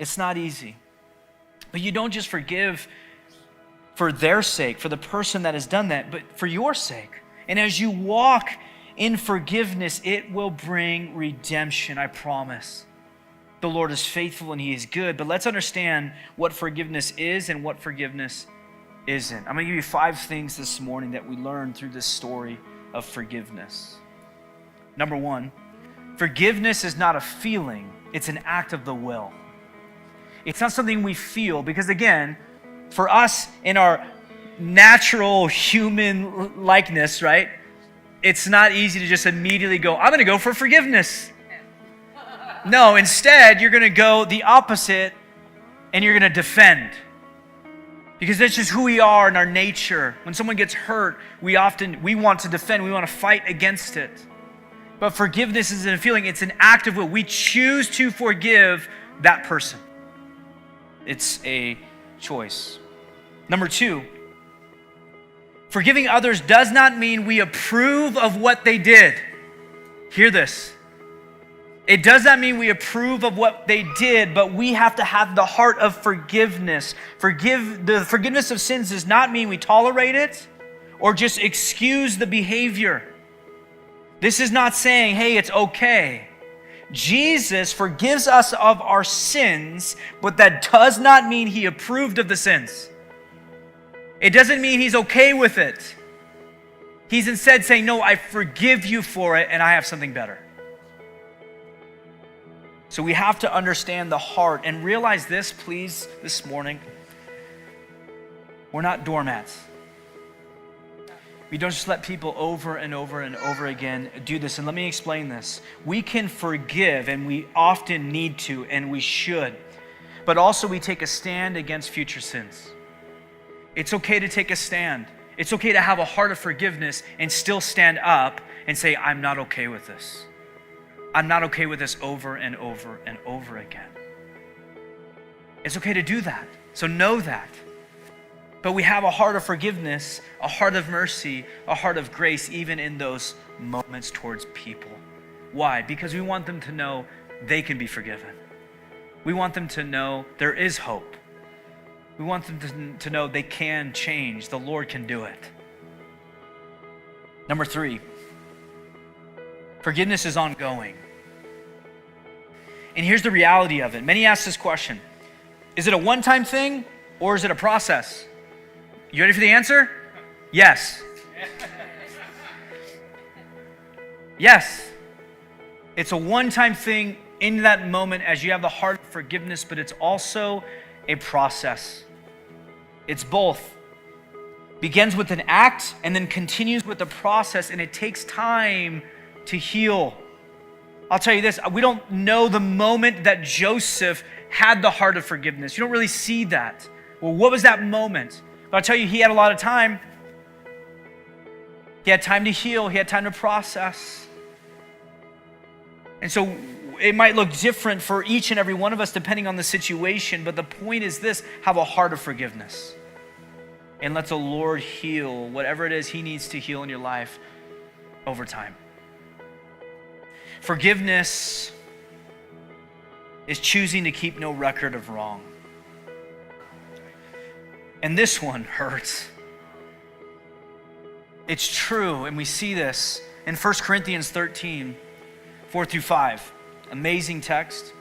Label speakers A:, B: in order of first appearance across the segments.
A: It's not easy. But you don't just forgive for their sake, for the person that has done that, but for your sake. And as you walk in forgiveness, it will bring redemption, I promise. The Lord is faithful and He is good, but let's understand what forgiveness is and what forgiveness isn't. I'm going to give you 5 things this morning that we learned through this story of forgiveness. Number 1, forgiveness is not a feeling, it's an act of the will. It's not something we feel, because again, for us in our natural human likeness, right? It's not easy to just immediately go, I'm going to go for forgiveness. No, instead, you're going to go the opposite and you're going to defend. Because that's just who we are in our nature. When someone gets hurt, we want to defend, we want to fight against it. But forgiveness isn't a feeling, it's an act of will. We choose to forgive that person. It's a choice. Number 2, forgiving others does not mean we approve of what they did. Hear this. It does not mean we approve of what they did, but we have to have the heart of forgiveness. The forgiveness of sins does not mean we tolerate it or just excuse the behavior. This is not saying, hey, it's okay. Jesus forgives us of our sins, but that does not mean He approved of the sins. It doesn't mean He's okay with it. He's instead saying, no, I forgive you for it and I have something better. So we have to understand the heart and realize this, please, this morning. We're not doormats. We don't just let people over and over and over again do this. And let me explain this. We can forgive, and we often need to, and we should. But also we take a stand against future sins. It's okay to take a stand. It's okay to have a heart of forgiveness and still stand up and say, I'm not okay with this. I'm not okay with this over and over and over again. It's okay to do that. So know that. But we have a heart of forgiveness, a heart of mercy, a heart of grace, even in those moments towards people. Why? Because we want them to know they can be forgiven. We want them to know there is hope. We want them to know they can change. The Lord can do it. Number 3, forgiveness is ongoing. And here's the reality of it. Many ask this question. Is it a one-time thing or is it a process? You ready for the answer? Yes. Yes. It's a one-time thing in that moment as you have the heart of forgiveness, but it's also a process. It's both. Begins with an act and then continues with the process, and it takes time to heal. I'll tell you this, we don't know the moment that Joseph had the heart of forgiveness. You don't really see that. Well, what was that moment? But I'll tell you, he had a lot of time. He had time to heal. He had time to process. And so it might look different for each and every one of us depending on the situation, but the point is this, have a heart of forgiveness. And let the Lord heal whatever it is He needs to heal in your life over time. Forgiveness is choosing to keep no record of wrong. And this one hurts. It's true, and we see this in 1 Corinthians 13, 4-5. Amazing text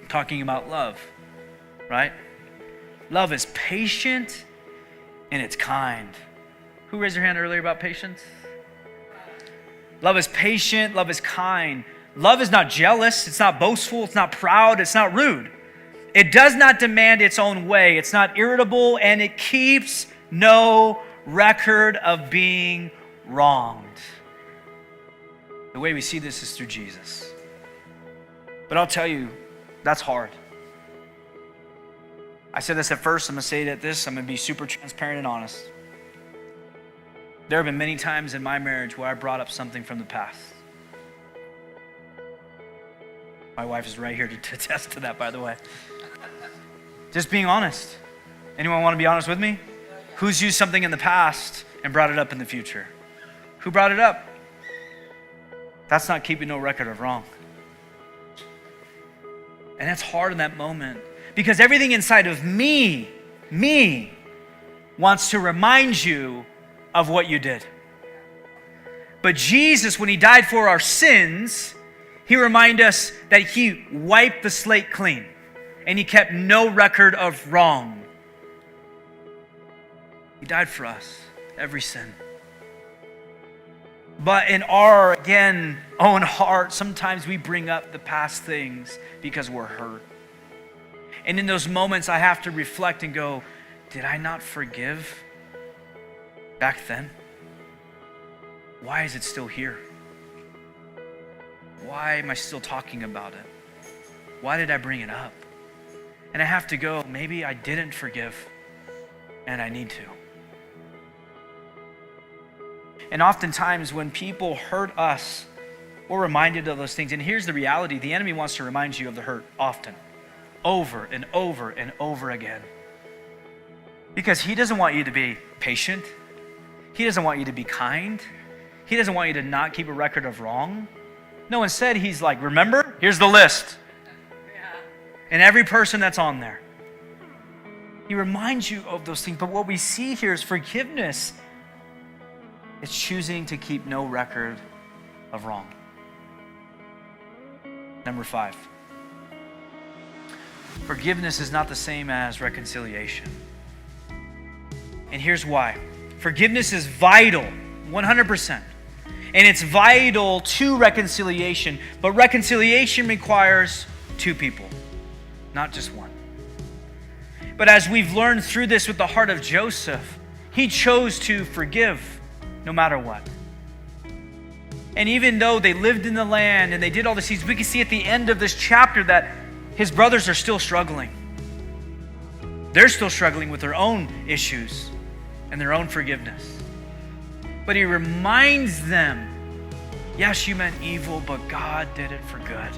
A: talking about love, right? Love is patient and it's kind. Who raised their hand earlier about patience? Love is patient, love is kind. Love is not jealous, it's not boastful, it's not proud, it's not rude. It does not demand its own way, it's not irritable, and it keeps no record of being wronged. The way we see this is through Jesus. But I'll tell you, that's hard. I said this at first, I'm going to say it at this, I'm going to be super transparent and honest. There have been many times in my marriage where I brought up something from the past. My wife is right here to attest to that, by the way. Just being honest. Anyone want to be honest with me? Who's used something in the past and brought it up in the future? Who brought it up? That's not keeping no record of wrong. And that's hard in that moment because everything inside of me wants to remind you of what you did. But Jesus, when he died for our sins, he reminded us that he wiped the slate clean and he kept no record of wrong. He died for us, every sin. But in our, again, own heart, sometimes we bring up the past things because we're hurt. And in those moments, I have to reflect and go, did I not forgive back then? Why is it still here? Why am I still talking about it? Why did I bring it up? And I have to go, maybe I didn't forgive, and I need to. And oftentimes when people hurt us, we're reminded of those things. And here's the reality. The enemy wants to remind you of the hurt often, over and over and over again. Because he doesn't want you to be patient. He doesn't want you to be kind. He doesn't want you to not keep a record of wrong. No, instead he's like, remember? Here's the list. And every person that's on there. He reminds you of those things. But what we see here is forgiveness. It's choosing to keep no record of wrong. Number 5. Forgiveness is not the same as reconciliation. And here's why. Forgiveness is vital, 100%. And it's vital to reconciliation. But reconciliation requires 2 people, not just one. But as we've learned through this with the heart of Joseph, he chose to forgive no matter what. And even though they lived in the land and they did all these things, we can see at the end of this chapter that his brothers are still struggling. They're still struggling with their own issues and their own forgiveness. But he reminds them, yes, you meant evil, but God did it for good.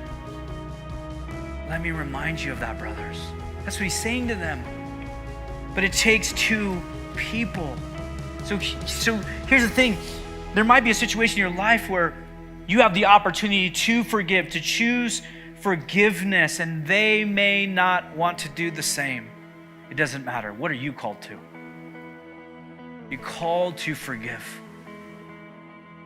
A: Let me remind you of that, brothers. That's what he's saying to them. But it takes 2 people. So here's the thing. There might be a situation in your life where you have the opportunity to forgive, to choose forgiveness, and they may not want to do the same. It doesn't matter. What are you called to? You're called to forgive.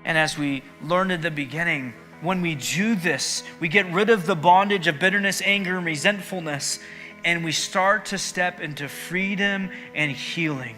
A: And as we learned in the beginning, when we do this, we get rid of the bondage of bitterness, anger, and resentfulness, and we start to step into freedom and healing.